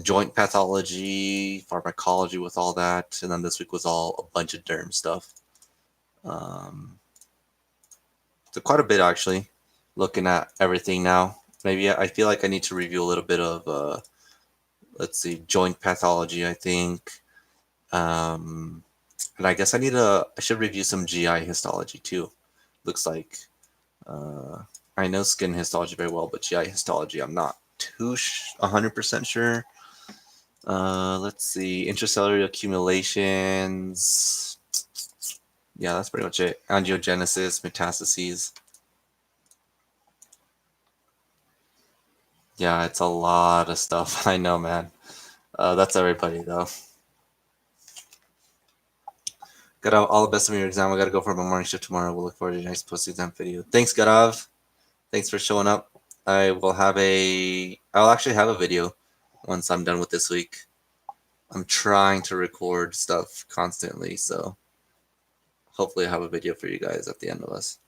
A: joint pathology, pharmacology with all that. And then this week was all a bunch of derm stuff. Um, so quite a bit actually, looking at everything now. Maybe I feel like I need to review a little bit of, let's see, joint pathology, I think. And I guess I should review some GI histology too. Looks like uh, I know skin histology very well, but GI histology, I'm not too 100% sure. Let's see, intracellular accumulations. Yeah, that's pretty much it. Angiogenesis, metastases. Yeah, it's a lot of stuff. I know, man. That's everybody, though. Garav, all the best of your exam. I gotta go for my morning shift tomorrow. We'll look forward to your next post-exam video. Thanks, Garav. Thanks for showing up. I'll actually have a video once I'm done with this week. I'm trying to record stuff constantly, so hopefully I have a video for you guys at the end of this.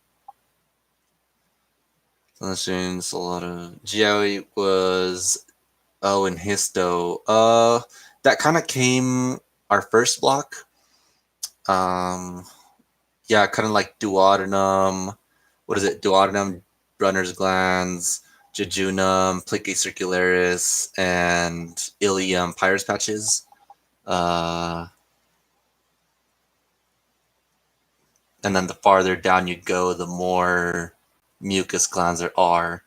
A: Clinicians, a lot of GI was in histo. That kind of came our first block. Yeah, kind of like duodenum. What is it? Duodenum, Brunner's glands, jejunum, plica circularis, and ilium pyrus patches. And then the farther down you go, the more mucus glands there are.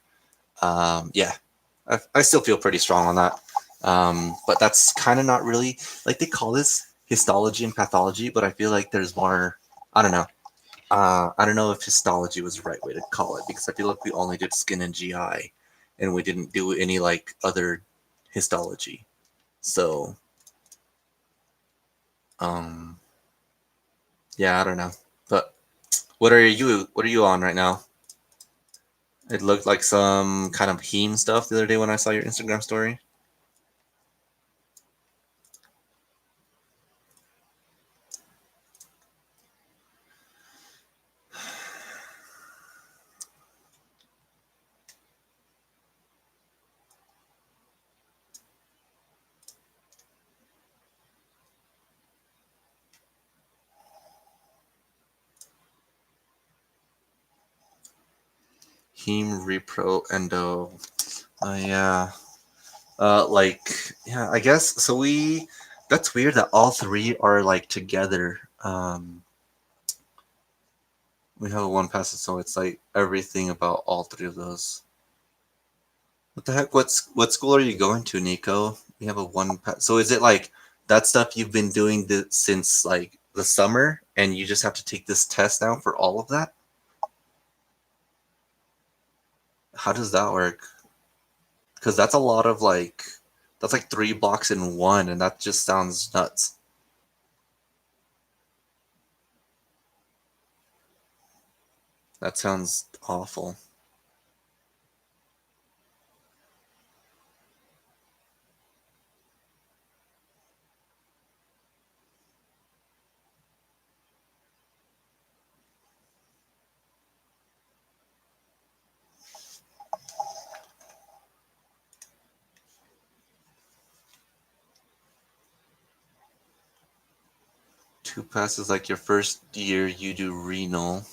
A: Yeah, I still feel pretty strong on that. But that's kind of not really, like they call this histology and pathology, but I feel like there's more, I don't know. I don't know if histology was the right way to call it, because I feel like we only did skin and GI and we didn't do any like other histology. So, um, yeah, I don't know. But what are you on right now? It looked like some kind of heme stuff the other day when I saw your Instagram story. Heme, repro, endo. Yeah. Yeah, I guess so. That's weird that all three are like together. We have a one passage, so it's like everything about all three of those. What the heck? What school are you going to, Nico? We have a one pass. So is it like that stuff you've been doing since like the summer, and you just have to take this test now for all of that? How does that work? Because that's a lot of like, that's like 3 blocks in one, and that just sounds nuts. That sounds awful. 2 passes like your first year you do renal.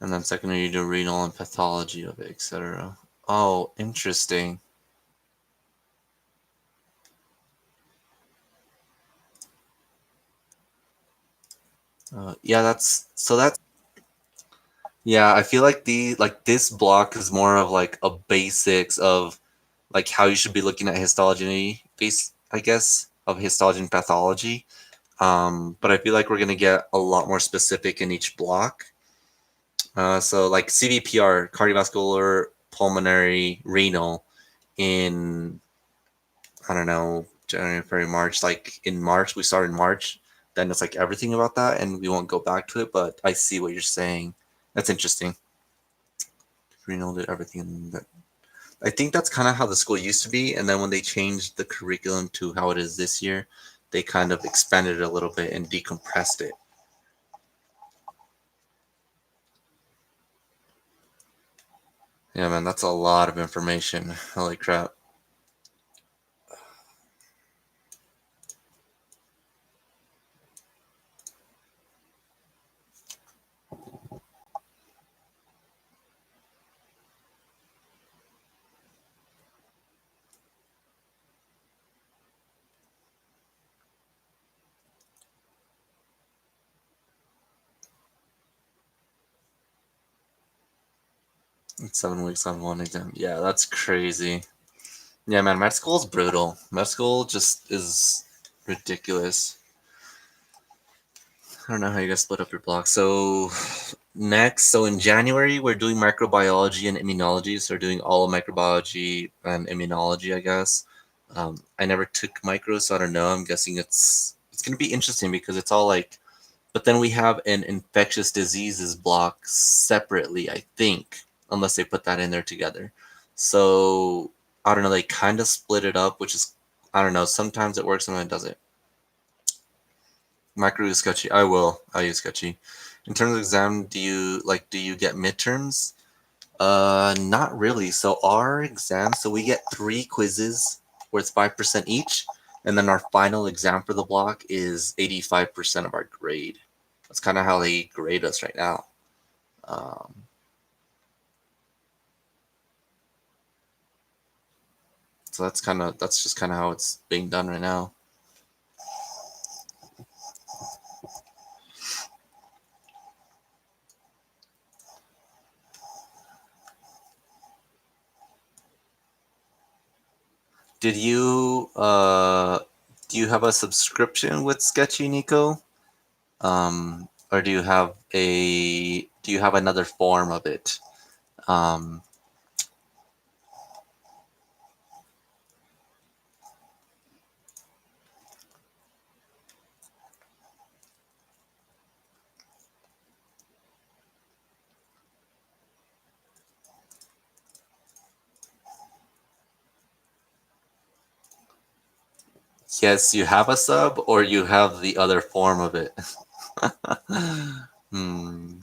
A: And then second year you do renal and pathology of it, etc. Oh, interesting. Yeah, yeah, I feel like this block is more of like a basics of like how you should be looking at histology base, I guess, of histology and pathology. But I feel like we're gonna get a lot more specific in each block. So like CVPR, cardiovascular, pulmonary, renal, in I don't know, January, February, March. Like in March, we start in March. Then it's like everything about that, and we won't go back to it. But I see what you're saying. That's interesting. Renal did everything that. I think that's kind of how the school used to be, and then when they changed the curriculum to how it is this year, they kind of expanded it a little bit and decompressed it. Yeah, man, that's a lot of information. Holy crap. It's 7 weeks on one exam. Yeah, that's crazy. Yeah, man, med school is brutal. Med school just is ridiculous. I don't know how you guys split up your block. So in January, we're doing microbiology and immunology. So we're doing all of microbiology and immunology, I guess. I never took micro, so I don't know. I'm guessing it's gonna be interesting because it's all like, but then we have an infectious diseases block separately, I think, unless they put that in there together. So I don't know. They kind of split it up, which is, I don't know. Sometimes it works, sometimes it doesn't. Micro is sketchy. I'll use sketchy. In terms of exam, do you get midterms? Not really. So our exam, so we get 3 quizzes worth 5% each, And then our final exam for the block is 85% of our grade. That's kind of how they grade us right now. So that's just kind of how it's being done right now. Did you do you have a subscription with Sketchy, Nico? Or do you have another form of it? Um, yes, you have a sub, or you have the other form of it. Hmm.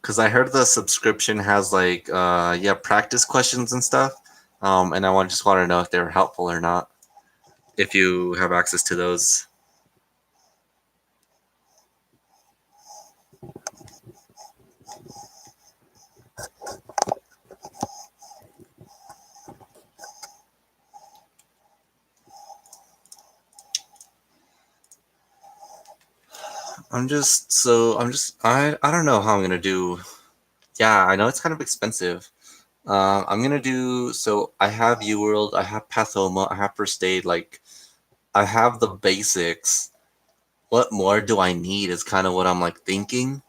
A: Because I heard the subscription has like yeah, practice questions and stuff. And I just want to know if they were helpful or not. If you have access to those. I don't know how I'm gonna do. Yeah, I know it's kind of expensive. I'm gonna do so. I have UWorld, I have Pathoma, I have First Aid. Like I have the basics. What more do I need? Is kind of what I'm like thinking.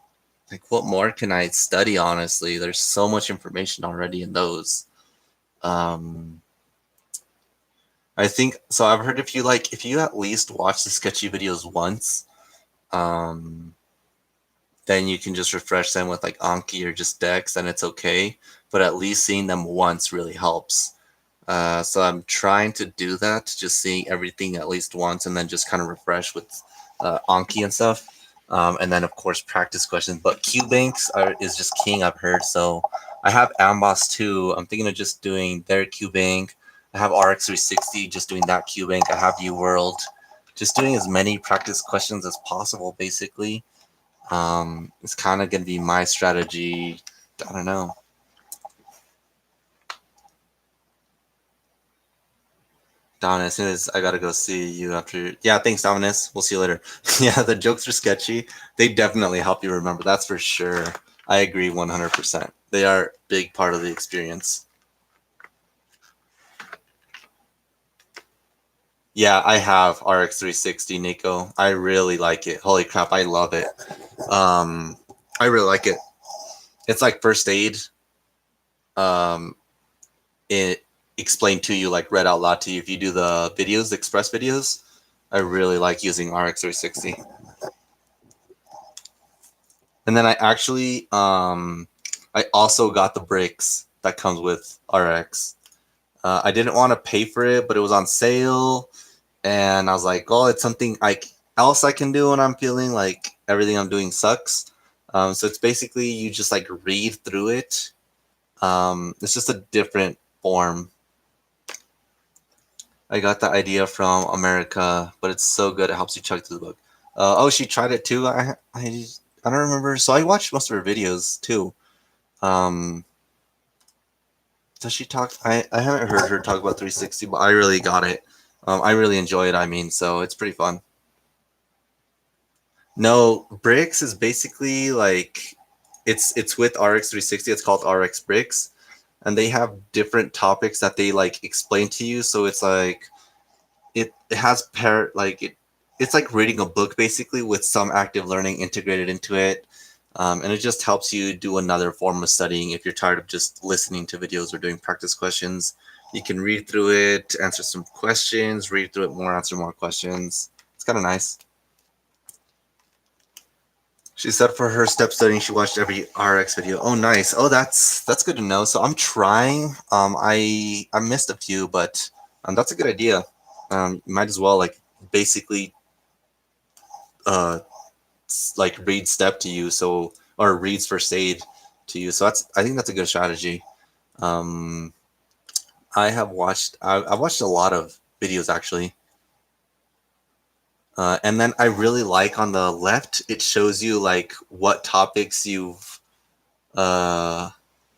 A: Like what more can I study? Honestly, there's so much information already in those. Um, I think so. I've heard if you at least watch the sketchy videos once, um, then you can just refresh them with like Anki or just Dex, and it's okay. But at least seeing them once really helps. So I'm trying to do that, just seeing everything at least once, and then just kind of refresh with Anki and stuff. And then of course practice questions. But is just king, I've heard. So I have Amboss too. I'm thinking of just doing their QBank. I have RX360, just doing that QBank. I have UWorld, just doing as many practice questions as possible, basically. It's kind of going to be my strategy. I don't know. Dominus, as soon as I gotta go see you after. Yeah, thanks, Dominus. We'll see you later. Yeah, the jokes are sketchy. They definitely help you remember. That's for sure. I agree 100%. They are a big part of the experience. Yeah, I have RX360, Nico. I really like it. Holy crap, I love it. Um, I really like it. It's like first aid. Um, it explained to you, like read out loud to you. If you do the videos, the express videos, I really like using RX360. And then I also got the bricks that comes with RX. I didn't want to pay for it, but it was on sale, and I was like, "Oh, it's something else I can do when I'm feeling like everything I'm doing sucks." So it's basically you just like read through it. It's just a different form. I got the idea from America, but it's so good. It helps you chug through the book. Oh, she tried it too. I don't remember. So I watched most of her videos too. Um, does she talk? I haven't heard her talk about 360, but I really got it. I really enjoy it. I mean, so it's pretty fun. No, Bricks is basically like it's with RX 360. It's called RX Bricks, and they have different topics that they like explain to you. So it's like it has it's like reading a book basically with some active learning integrated into it. And it just helps you do another form of studying if you're tired of just listening to videos or doing practice questions. You can read through it, answer some questions, read through it more, answer more questions. It's kind of nice. She said for her step studying, she watched every RX video. Oh, nice. Oh, that's good to know. So I'm trying. I missed a few, but that's a good idea. You might as well like basically uh like read step to you, so or reads first aid to you. So I think that's a good strategy. Um, I've watched a lot of videos actually. And then I really like on the left, it shows you like what topics you've uh,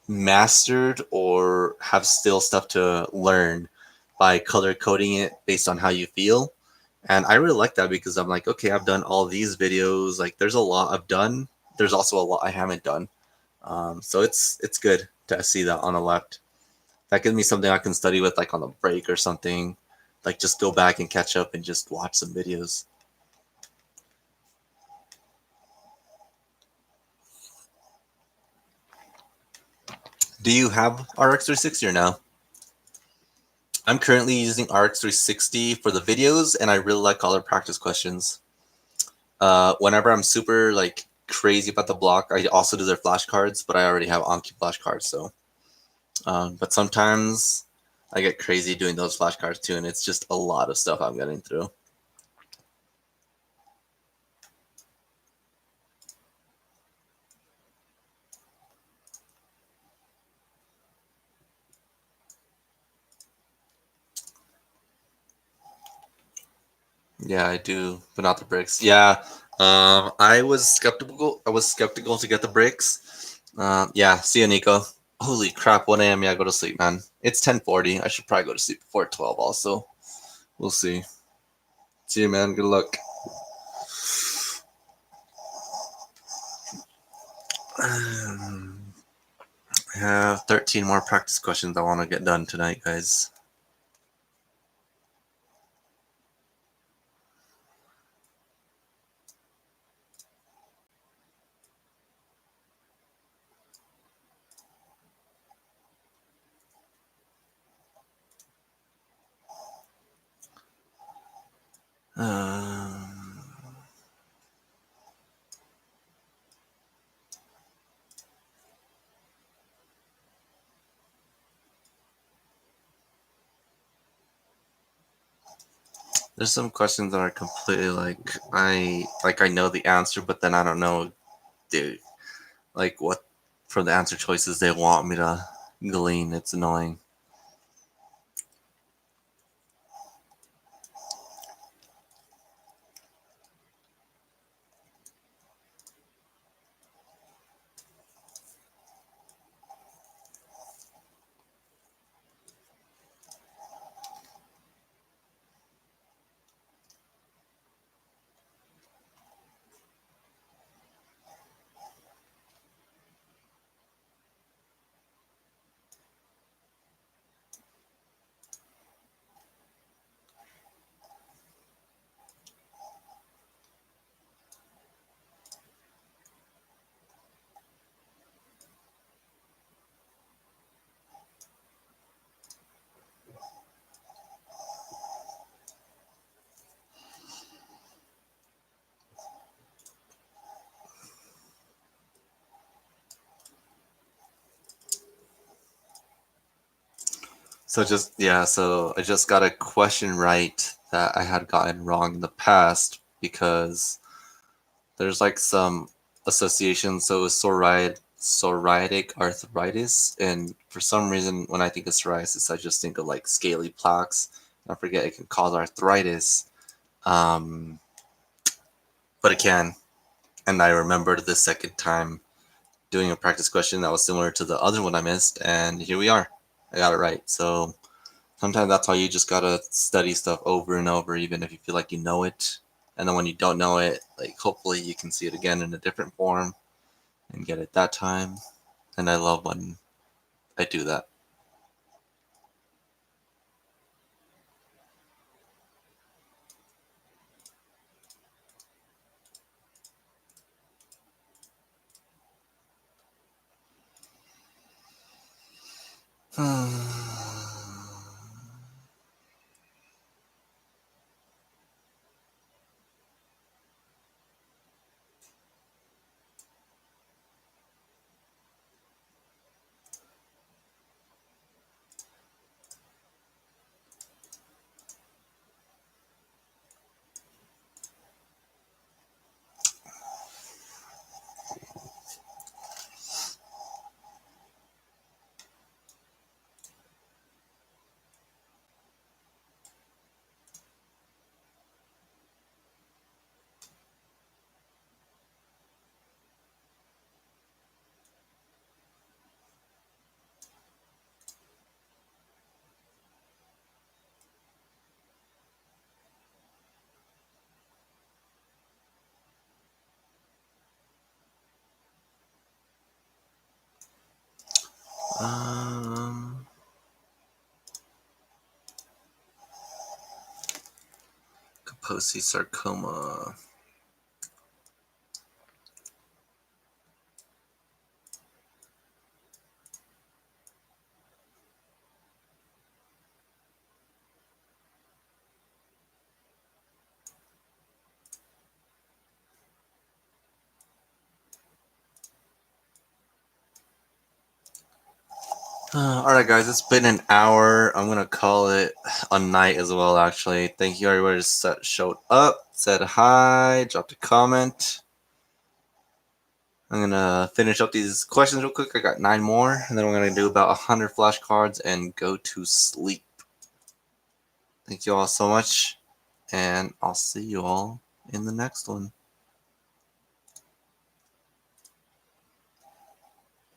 A: mastered or have still stuff to learn by color coding it based on how you feel. And I really like that because I'm like, okay, I've done all these videos. Like, there's a lot I've done. There's also a lot I haven't done. So it's good to see that on the left. That gives me something I can study with, like on a break or something. Like, just go back and catch up and just watch some videos. Do you have RX 360 or no? I'm currently using RX 360 for the videos, and I really like all their practice questions. Whenever I'm super like crazy about the block, I also do their flashcards, but I already have Anki flashcards. So, but sometimes I get crazy doing those flashcards too, and it's just a lot of stuff I'm getting through. Yeah, I do, but not the bricks. Yeah, I was skeptical. I was skeptical to get the bricks. Yeah, see you, Nico. Holy crap! 1 a.m. Yeah, go to sleep, man. It's 10:40. I should probably go to sleep before 12. Also, we'll see. See you, man. Good luck. I have 13 more practice questions I want to get done tonight, guys. Um, there's some questions that are completely like I know the answer, but then I don't know the like what from the answer choices they want me to glean. It's annoying. So I just got a question right that I had gotten wrong in the past because there's like some association. So psoriatic arthritis, and for some reason, when I think of psoriasis, I just think of like scaly plaques. I forget it can cause arthritis, um, but it can. And I remembered the second time doing a practice question that was similar to the other one I missed, and here we are. I got it right. So sometimes that's why you just gotta study stuff over and over, even if you feel like you know it. And then when you don't know it, like hopefully you can see it again in a different form and get it that time. And I love when I do that. Kaposi sarcoma. Alright, guys, it's been an hour. I'm gonna call it a night as well, actually. Thank you, everybody that showed up, said hi, dropped a comment. I'm gonna finish up these questions real quick. I got 9 more, and then we're gonna do about 100 flashcards and go to sleep. Thank you all so much, and I'll see you all in the next one.